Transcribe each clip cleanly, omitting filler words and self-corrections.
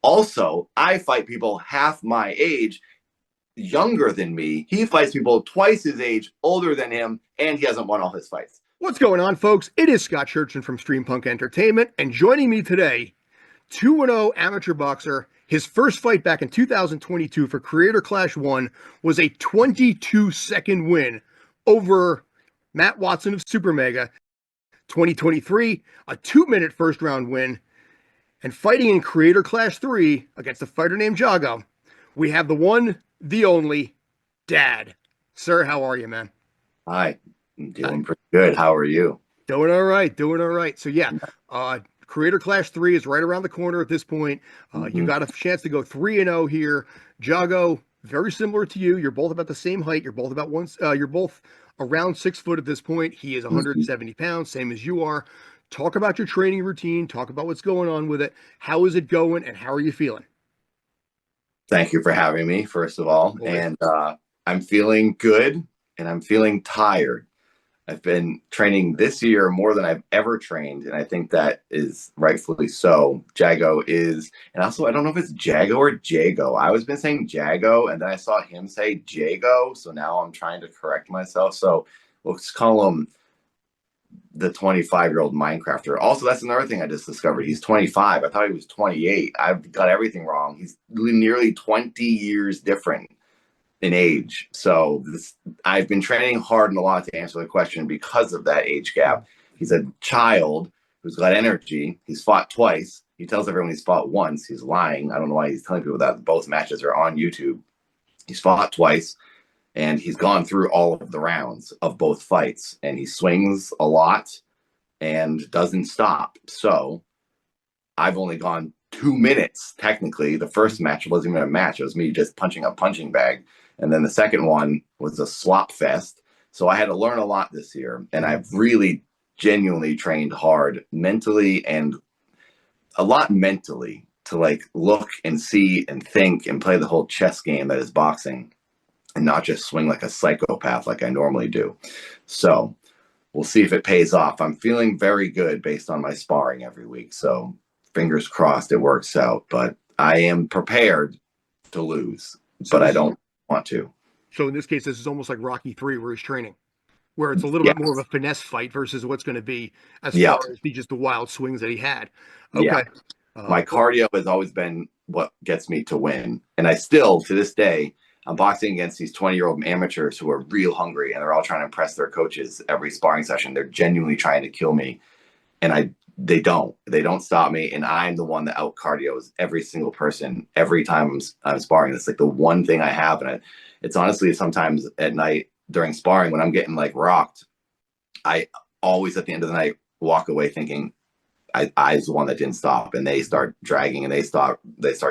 Also, I fight people half my age, younger than me. He fights people twice his age, older than him, and he hasn't won all his fights. What's going on, folks? It is Scott Churchin from Streampunk Entertainment, and joining me today, 2-0 amateur boxer. His first fight back in 2022 for Creator Clash 1 was a 22-second win over Matt Watson of Super Mega. 2023, a 2-minute first-round win. And fighting in Creator Clash 3 against a fighter named Jago, we have the one, the only, Dad. Sir, how are you, man? Hi, I'm doing pretty good. How are you? Doing all right, doing all right. So yeah, Creator Clash 3 is right around the corner at this point. You got a chance to go 3-0 here. Jago, very similar to you. You're both about the same height. You're both about you're both around 6 foot at this point. He is 170 pounds, same as you are. Talk about your training routine. Talk about what's going on with it. How is it going, and how are you feeling? Thank you for having me, first of all. And I'm feeling good, and I'm feeling tired. I've been training this year more than I've ever trained, and I think that is rightfully so. Jago is, and also I don't know if it's Jago or Jago. I was been saying Jago, and then I saw him say Jago, so now I'm trying to correct myself. So let's call him the 25-year-old Minecrafter. Also, that's another thing I just discovered. He's 25. I thought he was 28. I've got everything wrong. He's nearly 20 years different in age. So I've been training hard and a lot to answer the question because of that age gap. He's a child who's got energy. He's fought twice. He tells everyone he's fought once. He's lying. I don't know why he's telling people that. Both matches are on YouTube. He's fought twice, and he's gone through all of the rounds of both fights, and he swings a lot and doesn't stop. So I've only gone 2 minutes, technically. The first match wasn't even a match. It was me just punching a punching bag. And then the second one was a slop fest. So I had to learn a lot this year. And I've really genuinely trained hard mentally, and a lot mentally, to like look and see and think and play the whole chess game that is boxing, and not just swing like a psychopath like I normally do. So we'll see if it pays off. I'm feeling very good based on my sparring every week. So fingers crossed it works out. But I am prepared to lose, but I don't want to. So in this case, this is almost like Rocky 3 where he's training, where it's a little bit more of a finesse fight versus what's going to be as far as just the wild swings that he had. Okay. Yeah. My cardio has always been what gets me to win. And I still, to this day, I'm boxing against these 20-year-old amateurs who are real hungry, and they're all trying to impress their coaches every sparring session. They're genuinely trying to kill me. And they don't stop me. And I'm the one that out cardios every single person every time I'm sparring. It's like the one thing I have. And it's honestly, sometimes at night during sparring, when I'm getting like rocked, I always at the end of the night walk away thinking I was the one that didn't stop, and they start dragging and they start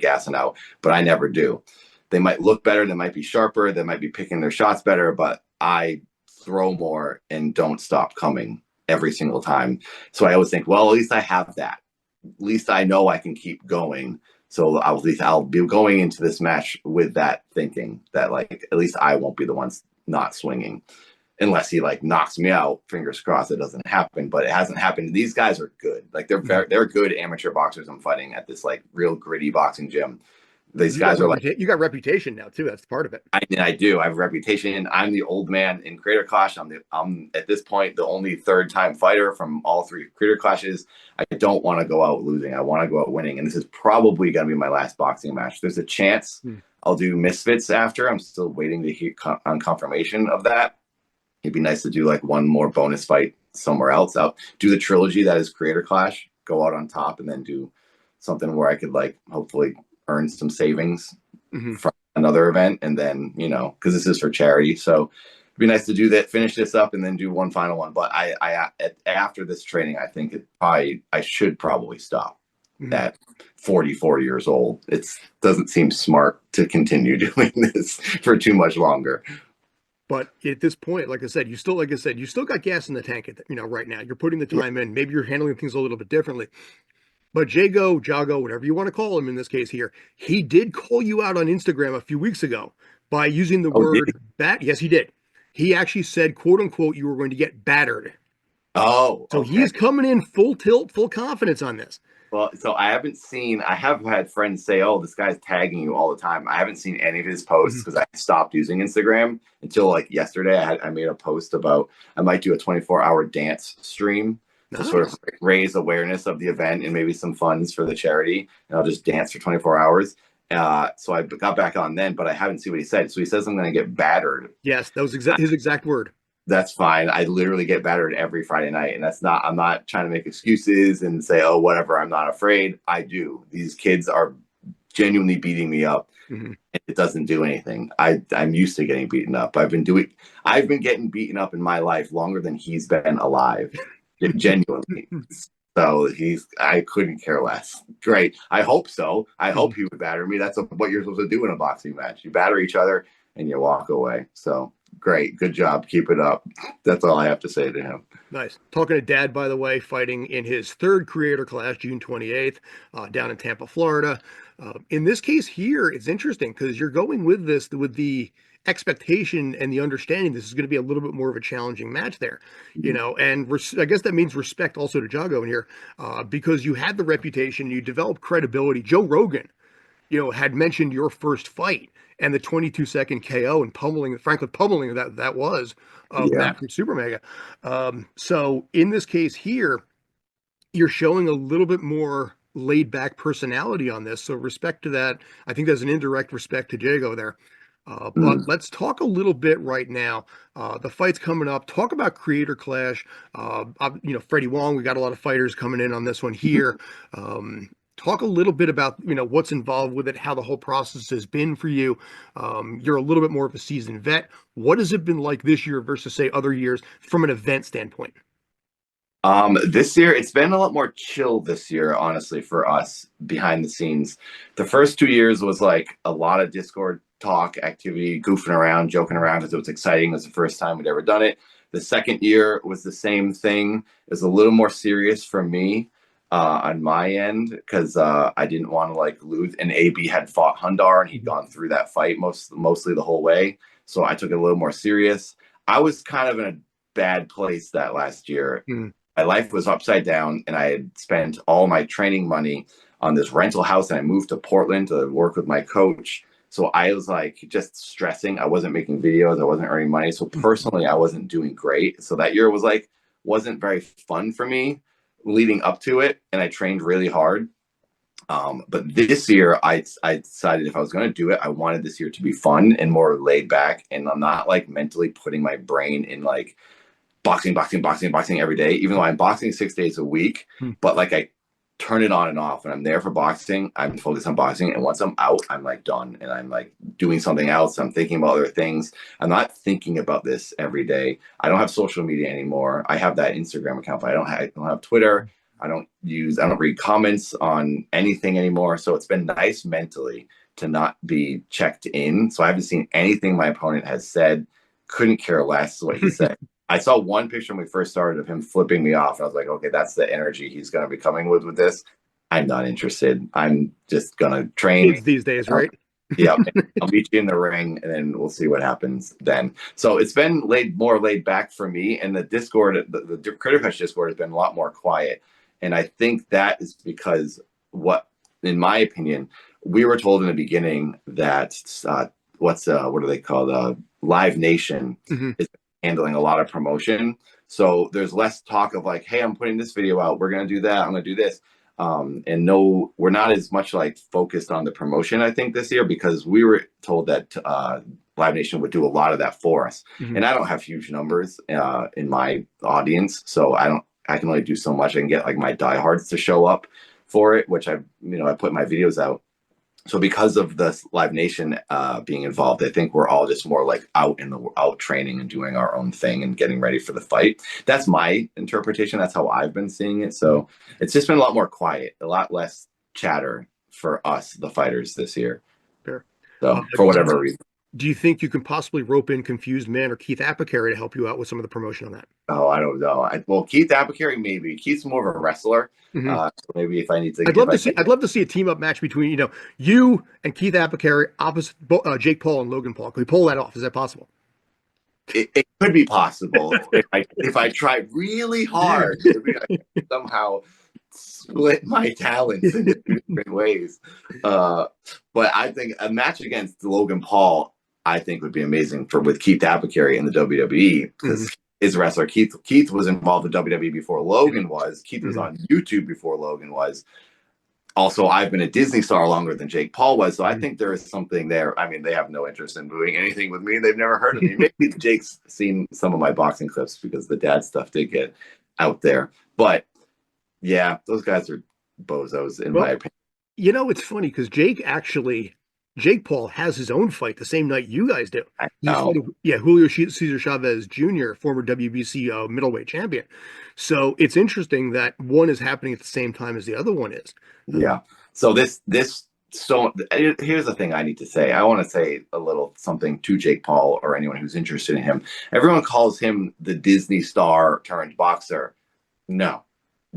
gassing out, but I never do. They might look better, they might be sharper, they might be picking their shots better, but I throw more and don't stop coming every single time. So I always think, well, at least I have that. At least I know I can keep going. So at least I'll be going into this match with that thinking that like at least I won't be the ones not swinging, unless he like knocks me out. Fingers crossed it doesn't happen, but it hasn't happened. These guys are good. Like they're good amateur boxers I'm fighting at this like real gritty boxing gym. These guys are like, you got reputation now too. That's part of it. I do. I have reputation. I'm the old man in Creator Clash. I'm at this point the only third-time fighter from all 3 Creator Clashes. I don't want to go out losing. I want to go out winning. And this is probably going to be my last boxing match. There's a chance I'll do Misfits after. I'm still waiting to hear on confirmation of that. It'd be nice to do like one more bonus fight somewhere else. I'll do the trilogy that is Creator Clash, go out on top, and then do something where I could like hopefully earn some savings from another event. And then, because this is for charity. So it'd be nice to do that, finish this up, and then do one final one. But after this training, I think I should probably stop at 44 years old. It doesn't seem smart to continue doing this for too much longer. But at this point, like I said, you still got gas in the tank right now. You're putting the time in. Maybe you're handling things a little bit differently. But Jago, whatever you want to call him in this case here, he did call you out on Instagram a few weeks ago by using the word bat. Yes, he did. He actually said, quote unquote, you were going to get battered. Oh, so he's coming in full tilt, full confidence on this. Well, so I have had friends say, oh, this guy's tagging you all the time. I haven't seen any of his posts because I stopped using Instagram until like yesterday. I made a post about I might do a 24-hour dance stream to sort of raise awareness of the event and maybe some funds for the charity. And I'll just dance for 24 hours. So I got back on then, but I haven't seen what he said. So he says I'm going to get battered. Yes, that was his exact word. That's fine. I literally get battered every Friday night. And I'm not trying to make excuses and say, oh, whatever, I'm not afraid. I do. These kids are genuinely beating me up. And it doesn't do anything. I'm used to getting beaten up. I've been getting beaten up in my life longer than he's been alive. Genuinely. So I couldn't care less. Great. I hope so. I hope he would batter me. That's what you're supposed to do in a boxing match. You batter each other and you walk away. So great. Good job. Keep it up. That's all I have to say to him. Nice. Talking to Dad, by the way, fighting in his third creator class, June 28th, down in Tampa, Florida. In this case here, it's interesting because you're going with the expectation and the understanding this is going to be a little bit more of a challenging match there, and I guess that means respect also to Jago in here, because you had the reputation, you developed credibility. Joe Rogan, had mentioned your first fight and the 22-second KO and pummeling that was of Matt from Super Mega. So in this case here, you're showing a little bit more laid back personality on this. So respect to that. I think there's an indirect respect to Jago there. But let's talk a little bit right now. The fight's coming up. Talk about Creator Clash. Freddie Wong, we got a lot of fighters coming in on this one here. Talk a little bit about, what's involved with it, how the whole process has been for you. You're a little bit more of a seasoned vet. What has it been like this year versus, say, other years from an event standpoint? This year, it's been a lot more chill this year, honestly, for us behind the scenes. The first 2 years was like a lot of Discord talk activity, goofing around, joking around because it was exciting. It was the first time we'd ever done it. The second year was the same thing. It was a little more serious for me on my end because I didn't want to like lose. And AB had fought Hundar and he'd gone through that fight mostly the whole way. So I took it a little more serious. I was kind of in a bad place that last year. My life was upside down and I had spent all my training money on this rental house and I moved to Portland to work with my coach. So I was like just stressing. I wasn't making videos. I wasn't earning money. So personally, I wasn't doing great. So that year wasn't very fun for me leading up to it. And I trained really hard. But this year I decided if I was going to do it, I wanted this year to be fun and more laid back. And I'm not like mentally putting my brain in like boxing every day, even though I'm boxing 6 days a week, but like I turn it on and off and I'm there for boxing. I'm focused on boxing. And once I'm out, I'm like done and I'm like doing something else. I'm thinking about other things. I'm not thinking about this every day. I don't have social media anymore. I have that Instagram account, but I don't have Twitter. I don't read comments on anything anymore. So it's been nice mentally to not be checked in. So I haven't seen anything my opponent has said. Couldn't care less what he said. I saw one picture when we first started of him flipping me off. I was like, okay, that's the energy he's going to be coming with this. I'm not interested. I'm just going to train. Kids these days, right? Yeah. I'll meet you in the ring and then we'll see what happens then. So it's been more laid back for me. And the Discord, the Critter Crush Discord has been a lot more quiet. And I think that is because in my opinion, we were told in the beginning that what are they called? Live Nation is handling a lot of promotion. So there's less talk of like, hey, I'm putting this video out. We're going to do that. I'm going to do this. And no, we're not as much like focused on the promotion, I think, this year because we were told that Live Nation would do a lot of that for us. And I don't have huge numbers in my audience. So I can only do so much. I can get like my diehards to show up for it, which I put my videos out. So because of this Live Nation being involved, I think we're all just more like out training and doing our own thing and getting ready for the fight. That's my interpretation. That's how I've been seeing it. So it's just been a lot more quiet, a lot less chatter for us, the fighters this year. Fair. So for whatever reason. Do you think you can possibly rope in Confused Man or Keith Apicary to help you out with some of the promotion on that? Oh, I don't know. Well, Keith Apicary, maybe. Keith's more of a wrestler. So maybe if I need to, I'd love to see a team up match between you and Keith Apicary opposite Jake Paul and Logan Paul. Can we pull that off? Is that possible? It could be possible if I try really hard. I somehow split my talents in two different ways. But I think a match against Logan Paul, I think would be amazing with Keith Apicary in the WWE, because his wrestler Keith was involved with WWE before Logan was. Keith was on YouTube before Logan was. Also, I've been a Disney star longer than Jake Paul was, so I think there is something there. I mean, they have no interest in doing anything with me. They've never heard of me. Maybe Jake's seen some of my boxing clips because the dad stuff did get out there. But yeah, those guys are bozos in my opinion. You know, it's funny because Jake Paul has his own fight the same night you guys do. I know. Julio Cesar Chavez Jr., former WBC middleweight champion. So it's interesting that one is happening at the same time as the other one is. Yeah. So here's the thing I need to say. I want to say a little something to Jake Paul or anyone who's interested in him. Everyone calls him the Disney star turned boxer. No,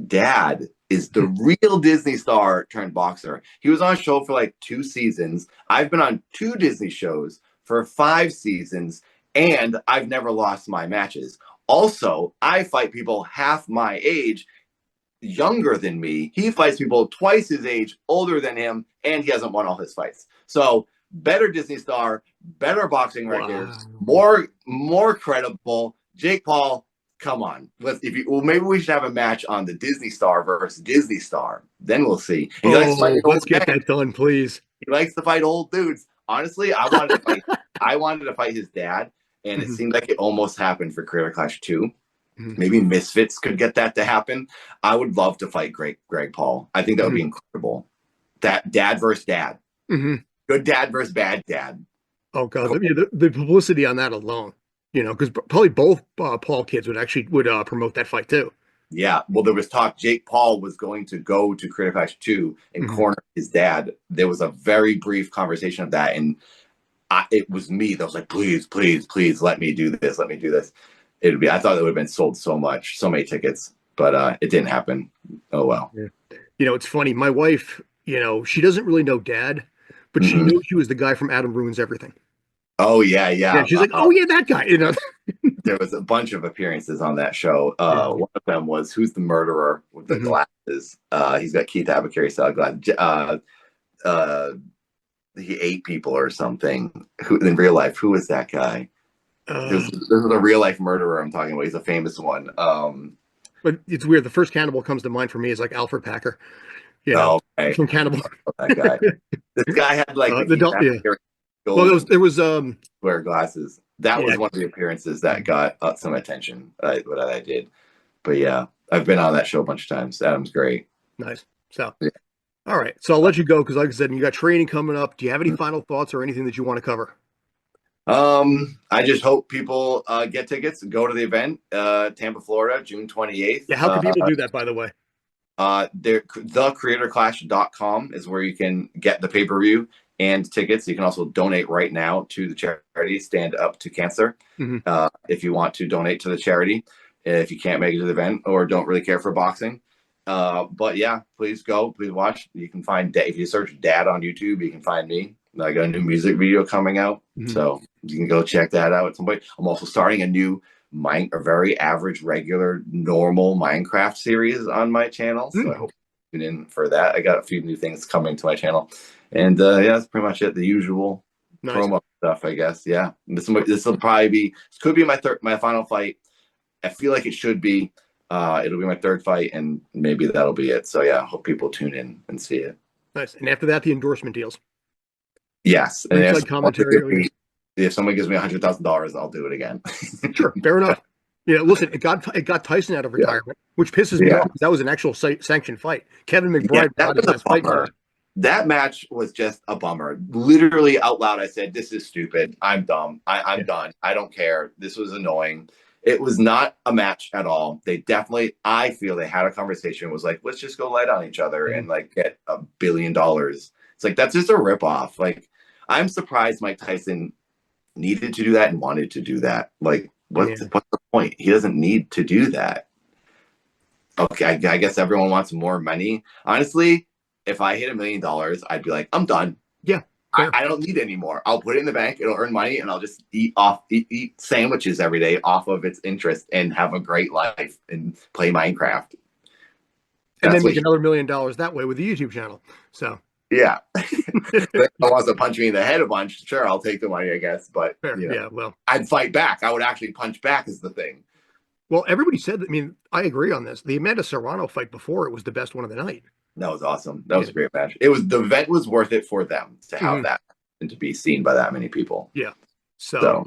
Dad is the real Disney star turned boxer. He was on a show for like 2 seasons. I've been on 2 Disney shows for 5 seasons, and I've never lost my matches. Also, I fight people half my age, younger than me. He fights people twice his age, older than him, and he hasn't won all his fights. So better Disney star, better boxing records, more credible. Jake Paul, come on. Maybe we should have a match on the Disney star versus Disney star. Then we'll see. Let's get that done, please. He likes to fight old dudes. Honestly, I wanted to fight his dad, and it seemed like it almost happened for Creator Clash 2. Maybe Misfits could get that to happen. I would love to fight Greg Paul. I think that would be incredible. That dad versus dad. Good dad versus bad dad. Oh God, cool. The publicity on that alone, because probably both Paul kids would promote that fight too. Yeah. Well, there was talk Jake Paul was going to go to Creator Clash 2 and corner his dad. There was a very brief conversation of that, and it was me that was like, please, please, please, let me do this. Let me do this. I thought it would have been sold so many tickets, but it didn't happen. Oh well. Yeah. It's funny. My wife, she doesn't really know Dad, but she knew he was the guy from Adam Ruins Everything. Oh yeah. She's like, oh yeah, that guy. There was a bunch of appearances on that show. One of them was Who's the Murderer with the glasses. He's got Keith Apicary style glasses. He ate people or something. Who in real life? Who was that guy? This is a real life murderer I'm talking about. He's a famous one. But it's weird. The first cannibal comes to mind for me is like Alfred Packer. From Cannibal. That guy. This guy had like Well, there was square glasses. That was one of the appearances that got some attention. What I did, but yeah, I've been on that show a bunch of times. Adam's great. Nice. So, all right. So I'll let you go because, like I said, you got training coming up. Do you have any final thoughts or anything that you want to cover? I just hope people get tickets and go to the event, Tampa, Florida, June 28th. Yeah, how can people do that, by the way? Thecreatorclash.com is where you can get the pay-per-view and tickets. You can also donate right now to the charity Stand Up to Cancer. If you want to donate to the charity, if you can't make it to the event or don't really care for boxing. But yeah, please go, please watch. You can find, if you search Dad on YouTube, you can find me. I got a new music video coming out, so you can go check that out at some point. I'm also starting a new a very average, regular, normal Minecraft series on my channel, so I hope you tune in for that. I got a few new things coming to my channel, and yeah, that's pretty much it. The usual promo stuff, I guess. Yeah, this will probably be. This could be my final fight. I feel like it should be. It'll be my 3rd fight, and maybe that'll be it. So yeah, I hope people tune in and see it. Nice. And after that, the endorsement deals. Yes, and if someone gives me $100,000, I'll do it again. Sure, fair enough. Listen, it got Tyson out of retirement, which pisses me off because that was an actual sanctioned fight. Kevin McBride that was a bummer. That match was just a bummer. Literally out loud, I said, "This is stupid. I'm dumb. I'm done. I don't care. This was annoying." It was not a match at all. I feel they had a conversation. It was like, let's just go light on each other and like get $1 billion. It's like, that's just a ripoff. Like, I'm surprised Mike Tyson needed to do that and wanted to do that. Like, what's the point? He doesn't need to do that. Okay, I guess everyone wants more money. Honestly, if I hit $1 million, I'd be like, I'm done. Yeah. I don't need any more. I'll put it in the bank. It'll earn money, and I'll just eat sandwiches every day off of its interest and have a great life and play Minecraft. And then That's make what, another $1 million that way with the YouTube channel. So yeah. If anyone wants to punch me in the head a bunch, sure, I'll take the money, I guess. But fair. you know, Yeah, well, I'd fight back. I would actually punch back is the thing. well, everybody said that. I mean, I agree on this. The Amanda Serrano fight before it was the best one of the night. That was awesome. That was a great match. It was, the event was worth it for them to have that and to be seen by that many people. Yeah. So,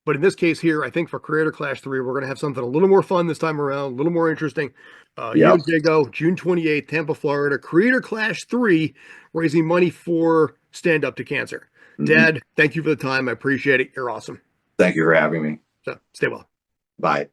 but in this case here, I think for Creator Clash 3, we're going to have something a little more fun this time around, a little more interesting. Yep. Diego, June 28th, Tampa, Florida. Creator Clash 3, raising money for Stand Up to Cancer. Dad, thank you for the time. I appreciate it. You're awesome. Thank you for having me. So, stay well. Bye.